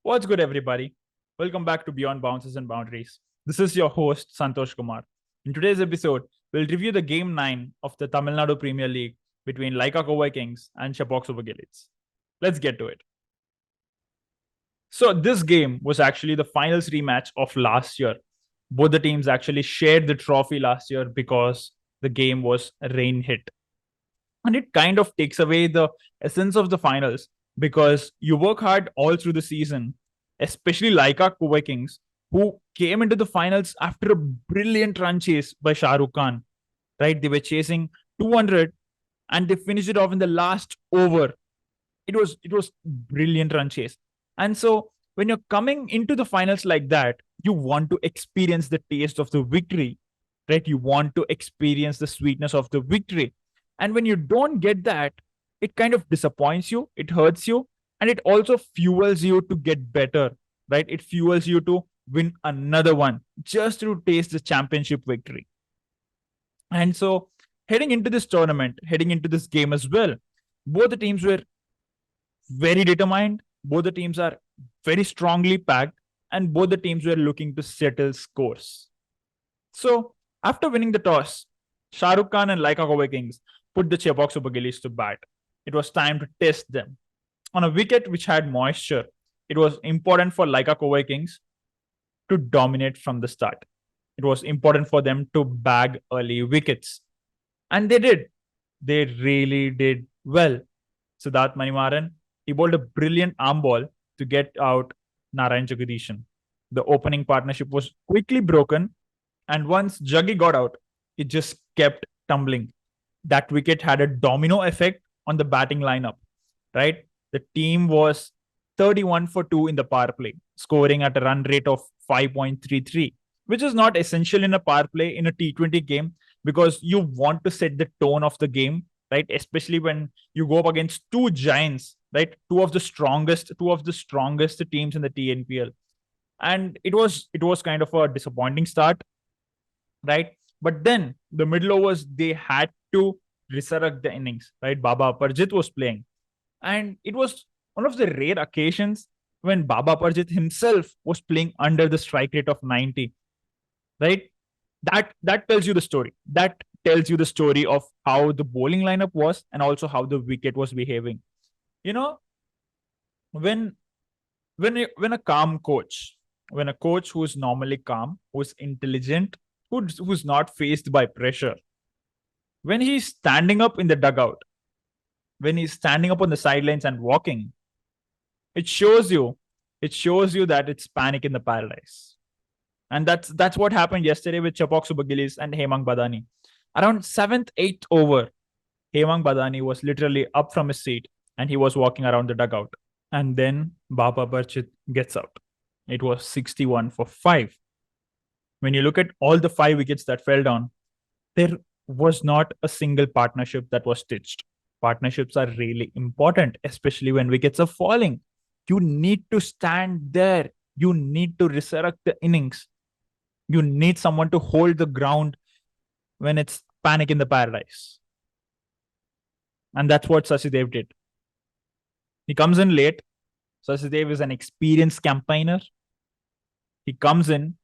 What's good, everybody? Welcome back to Beyond Bounces and Boundaries. This is your host, Santosh Kumar. In today's episode, we'll review the Game 9 of the Tamil Nadu Premier League between Lyca Kovai Kings and Chepauk Super Gillies. Let's get to it. So, this game was actually the finals rematch of last year. Both the teams actually shared the trophy last year because the game was rain hit. And it kind of takes away the essence of the finals because you work hard all through the season, especially Lyca Kovai Kings, who came into the finals after a brilliant run chase by Shah Rukh Khan. Right? They were chasing 200 and they finished it off in the last over. It was brilliant run chase. And so when you're coming into the finals like that, you want to experience the taste of the victory, right? You want to experience the sweetness of the victory. And when you don't get that, it kind of disappoints you, it hurts you, and it also fuels you to get better, right? It fuels you to win another one just to taste the championship victory. And so, heading into this tournament, heading into this game as well, both the teams were very determined. Both the teams are very strongly packed, and both the teams were looking to settle scores. So, after winning the toss, Shah Rukh Khan and Lyca Kovai Kings put the Chepauk Super Gillies to bat. It was time to test them. On a wicket which had moisture, it was important for Lyca Kovai Kings to dominate from the start. It was important for them to bag early wickets. And they did. They really did well. Siddharth Manimaran, he bowled a brilliant arm ball to get out Narayan Jagdishan. The opening partnership was quickly broken, and once Jaggi got out, it just kept tumbling. That wicket had a domino effect on the batting lineup, right? The team was 31 for 2 in the power play, scoring at a run rate of 5.33, which is not essential in a power play in a T20 game because you want to set the tone of the game, right? Especially when you go up against two giants, right? Two of the strongest teams in the TNPL. And it was kind of a disappointing start, right? But then the middle overs, they had to resurrect the innings, right? Baba Parjit was playing. And it was one of the rare occasions when Baba Parjit himself was playing under the strike rate of 90, right? That tells you the story. That tells you the story of how the bowling lineup was and also how the wicket was behaving. You know, when when a calm coach, when a coach who's normally calm, who's intelligent, who's not faced by pressure, when he's standing up in the dugout, when he's standing up on the sidelines and walking, it shows you, it shows you that it's panic in the paradise. And that's what happened yesterday with Chepauk Super Gillies and Hemang Badani. Around seventh, eighth over, Hemang Badani was literally up from his seat and he was walking around the dugout. And then Baba Barchit gets out. It was 61 for 5. When you look at all the 5 wickets that fell down, there was not a single partnership that was stitched. Partnerships are really important, especially when wickets are falling. You need to stand there. You need to resurrect the innings. You need someone to hold the ground when it's panic in the paradise. And that's what Sasidev did. He comes in late. Sasidev is an experienced campaigner. He comes in,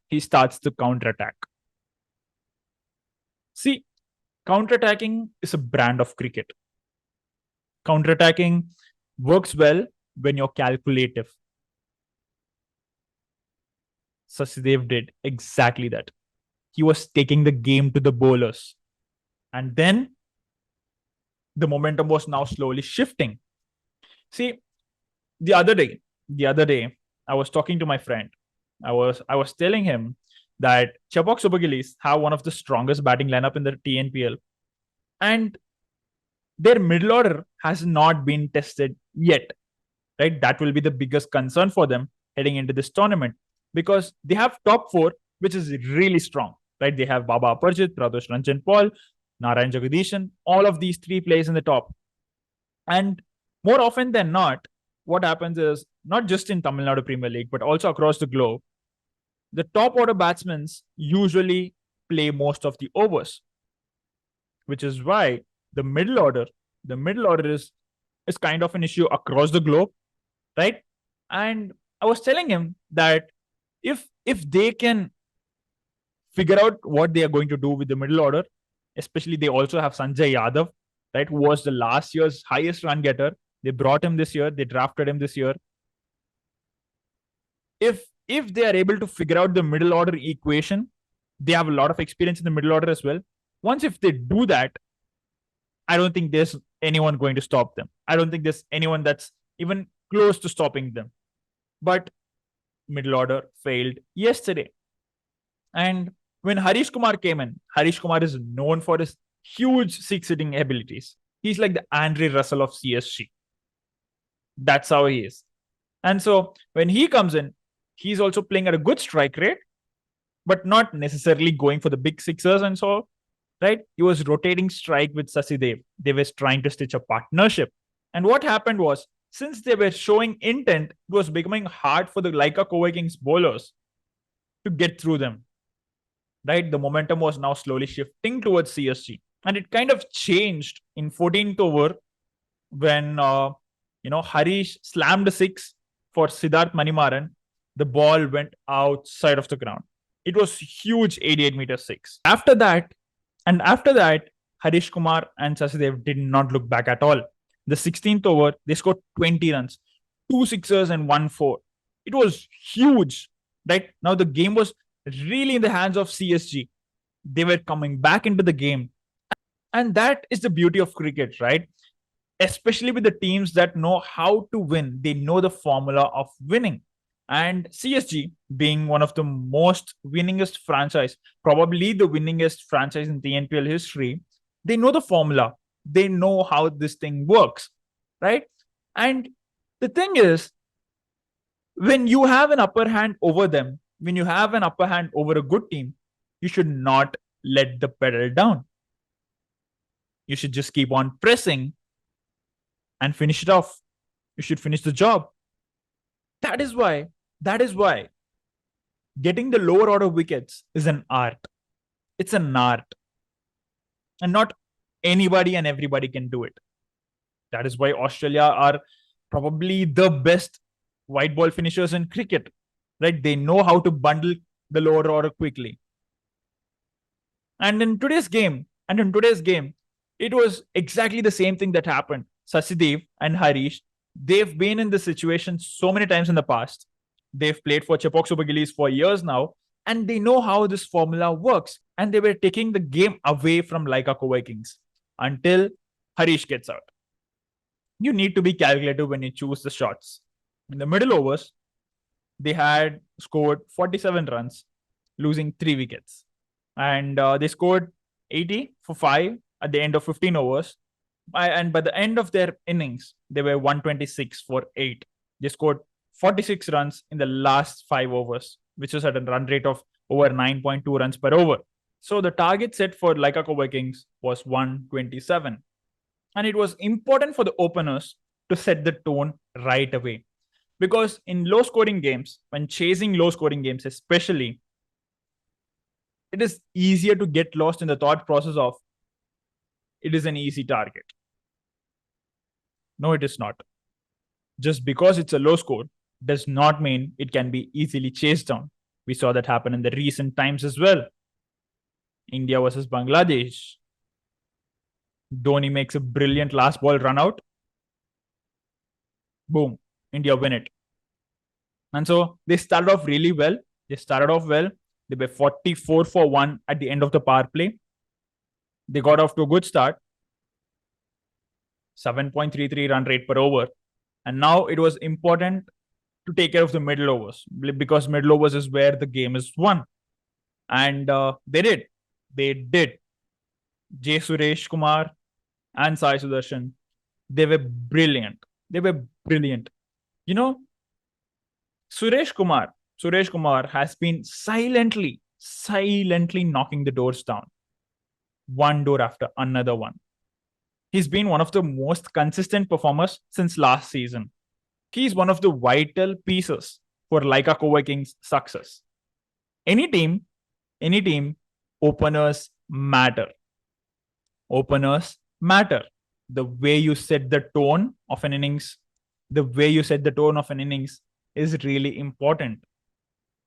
he starts to counterattack. See, counterattacking is a brand of cricket. Counterattacking works well when you're calculative. Sasidev did exactly that. He was taking the game to the bowlers. And then the momentum was now slowly shifting. See, the other day, I was talking to my friend. I was telling him that Chepauk Super Gillies have one of the strongest batting lineup in the TNPL. And their middle order has not been tested yet. Right? That will be the biggest concern for them heading into this tournament because they have top 4, which is really strong. Right? They have Baba Parjit, Pradosh Ranjan Paul, Narayan Jagdishan, all of these 3 players in the top. And more often than not, what happens is not just in Tamil Nadu Premier League, but also across the globe, the top order batsmen usually play most of the overs, which is why the middle order is kind of an issue across the globe, right? And I was telling him that if they can figure out what they are going to do with the middle order, especially they also have Sanjay Yadav, right, who was the last year's highest run getter. They brought him this year. They drafted him this year. If they are able to figure out the middle order equation, they have a lot of experience in the middle order as well. Once if they do that, I don't think there's anyone going to stop them. I don't think there's anyone that's even close to stopping them. But middle order failed yesterday. And when Harish Kumar came in, Harish Kumar is known for his huge six hitting abilities. He's like the Andre Russell of CSG. That's how he is. And so when he comes in, he's also playing at a good strike rate, but not necessarily going for the big sixers. And so, right, he was rotating strike with Sasidev. They were trying to stitch a partnership. And what happened was, since they were showing intent, it was becoming hard for the Lyca Kovai Kings bowlers to get through them. Right, the momentum was now slowly shifting towards CSG, and it kind of changed in 14th over when Harish slammed a six for Siddharth Manimaran. The ball went outside of the ground. It was huge 88-meter six. After that, Harish Kumar and Sasidev did not look back at all. The 16th over, they scored 20 runs, 2 sixers and 1 4. It was huge. Right now, the game was really in the hands of CSG. They were coming back into the game. And that is the beauty of cricket, right? Especially with the teams that know how to win. They know the formula of winning. And CSG, being one of the most winningest franchise, probably the winningest franchise in TNPL history, they know the formula. They know how this thing works, right? And the thing is, when you have an upper hand over them, when you have an upper hand over a good team, you should not let the pedal down. You should just keep on pressing and finish it off. You should finish the job. That is why getting the lower order wickets is an art. It's an art. And not anybody and everybody can do it. That is why Australia are probably the best white ball finishers in cricket. Right? They know how to bundle the lower order quickly. And in today's game, it was exactly the same thing that happened. Sasidev and Harish, they've been in this situation so many times in the past. They've played for Chepauk Super Gillies for years now, and they know how this formula works. And they were taking the game away from Lyca Kovai Kings until Harish gets out. You need to be calculated when you choose the shots. In the middle overs, they had scored 47 runs, losing 3 wickets. And they scored 80 for 5 at the end of 15 overs. And by the end of their innings, they were 126 for 8. They scored 46 runs in the last 5 overs, which was at a run rate of over 9.2 runs per over. So the target set for Lyca Kovai Kings was 127. And it was important for the openers to set the tone right away. Because in low scoring games, when chasing low scoring games, especially, it is easier to get lost in the thought process of it is an easy target. No, it is not. Just because it's a low score does not mean it can be easily chased down. We saw that happen in the recent times as well. India versus Bangladesh. Dhoni makes a brilliant last ball run out. Boom. India win it. And so they started off really well. They were 44 for 1 at the end of the power play. They got off to a good start. 7.33 run rate per over. And now it was important to take care of the middle overs, because middle overs is where the game is won. And they did. They did. J. Suresh Kumar and Sai Sudharshan, they were brilliant. You know, Suresh Kumar has been silently knocking the doors down, one door after another one. He's been one of the most consistent performers since last season. He's one of the vital pieces for Lyca Kovai Kings' success. Any team, openers matter. Openers matter. The way you set the tone of an innings, is really important.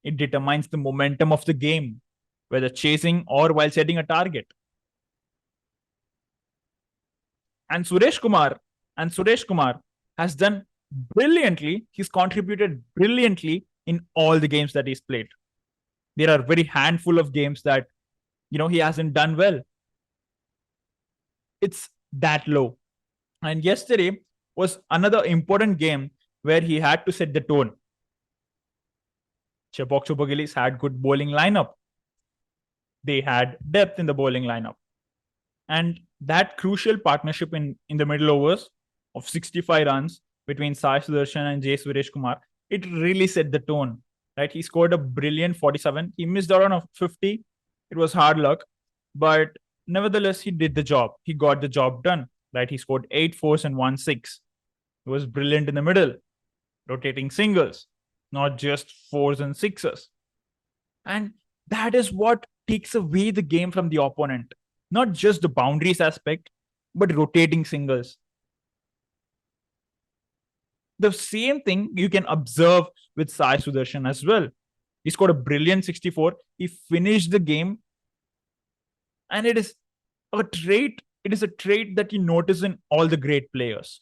It determines the momentum of the game, whether chasing or while setting a target. And Suresh Kumar has done brilliantly. He's contributed brilliantly in all the games that he's played. There are very handful of games that he hasn't done well. It's that low. And yesterday was another important game where he had to set the tone. Chepauk Gillies had good bowling lineup. They had depth in the bowling lineup. And that crucial partnership in the middle overs of 65 runs between Sai Sudharshan and J. Suresh Kumar, it really set the tone. Right? He scored a brilliant 47. He missed out on a 50. It was hard luck. But nevertheless, he did the job. He got the job done. Right? He scored 8 fours and 1 6. He was brilliant in the middle, rotating singles, not just fours and sixes. And that is what takes away the game from the opponent. Not just the boundaries aspect, but rotating singles. The same thing you can observe with Sai Sudharshan as well. He scored a brilliant 64. He finished the game. And it is a trait that you notice in all the great players.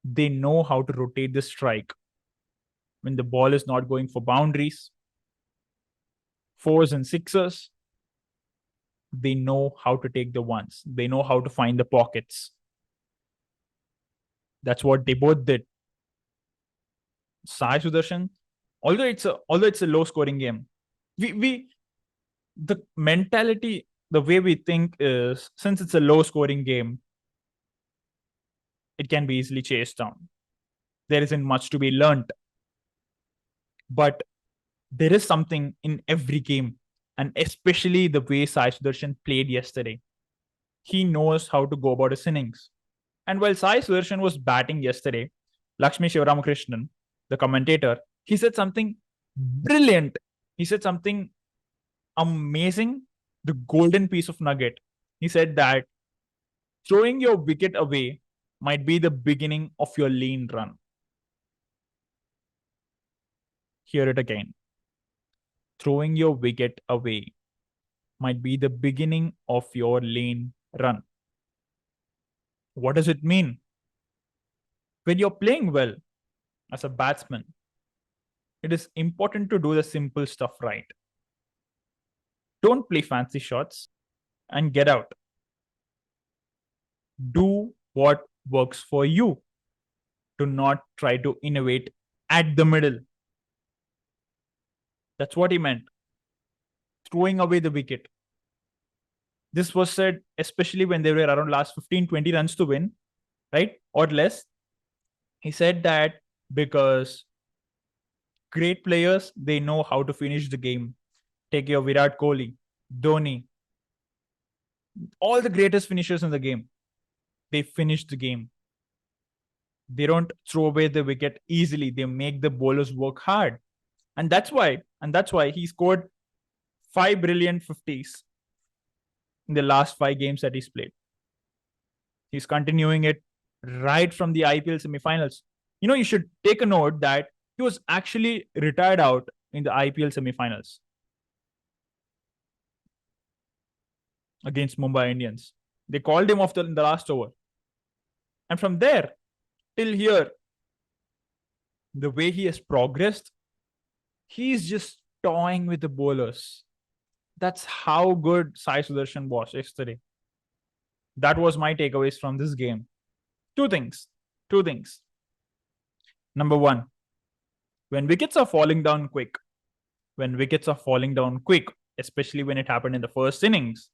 They know how to rotate the strike when the ball is not going for boundaries, fours and sixes. They know how to take the ones. They know how to find the pockets. That's what they both did. Sai Sudharshan, although it's a low scoring game, we the mentality, the way we think is, since it's a low scoring game, it can be easily chased down. There isn't much to be learnt. But there is something in every game, and especially the way Sai Sudharshan played yesterday. He knows how to go about his innings. And while Sai Sudharshan was batting yesterday, Lakshmi Sivaramakrishnan, the commentator, he said something brilliant. He said something amazing, the golden piece of nugget. He said that throwing your wicket away might be the beginning of your lean run. Hear it again. Throwing your wicket away might be the beginning of your lean run. What does it mean? When you're playing well as a batsman, it is important to do the simple stuff right. Don't play fancy shots and get out. Do what works for you. Do not try to innovate at the middle. That's what he meant. Throwing away the wicket. This was said especially when they were around last 15-20 runs to win, right? Or less. He said that because great players, they know how to finish the game. Take your Virat Kohli, Dhoni, all the greatest finishers in the game. They finish the game. They don't throw away the wicket easily. They make the bowlers work hard. And that's why he scored 5 brilliant 50s in the last 5 games that he's played. He's continuing it right from the IPL semifinals. You should take a note that he was actually retired out in the IPL semifinals against Mumbai Indians. They called him off in the last over. And from there till here, the way he has progressed, he's just toying with the bowlers. That's how good Sai Sudharshan was yesterday. That was my takeaways from this game. Two things. Number one, when wickets are falling down quick, especially when it happened in the first innings,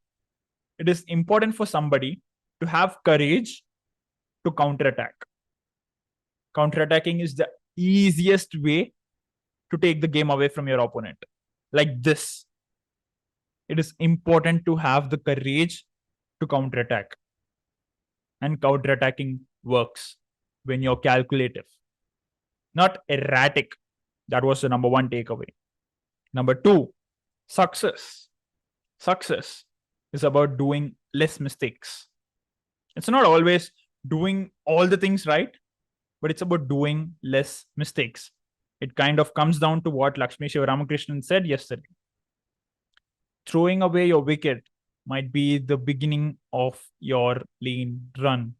it is important for somebody to have courage to counterattack. Counterattacking is the easiest way to take the game away from your opponent. Like this. It is important to have the courage to counterattack. And counterattacking works when you're calculative, not erratic. That was the number one takeaway. Number two, success. Success is about doing less mistakes. It's not always doing all the things right, but it's about doing less mistakes. It kind of comes down to what Lakshmi Shivaramakrishnan said yesterday. Throwing away your wicket might be the beginning of your lean run.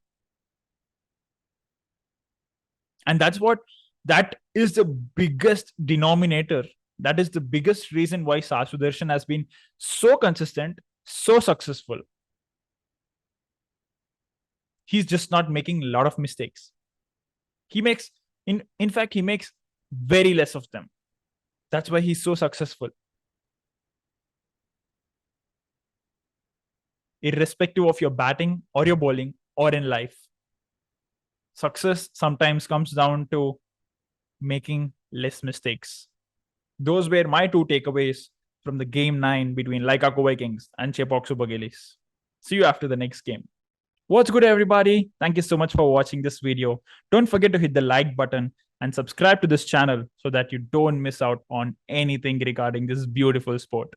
And that is the biggest denominator. That is the biggest reason why Sai Sudharshan has been so consistent, so successful. He's just not making a lot of mistakes. He makes, in fact, he makes very less of them. That's why he's so successful. Irrespective of your batting or your bowling or in life, success sometimes comes down to making less mistakes. Those were my two takeaways from the game 9 between Lyca Kovai Kings and Chepauk Super Gillies. See you after the next game. What's good, everybody? Thank you so much for watching this video. Don't forget to hit the like button and subscribe to this channel so that you don't miss out on anything regarding this beautiful sport.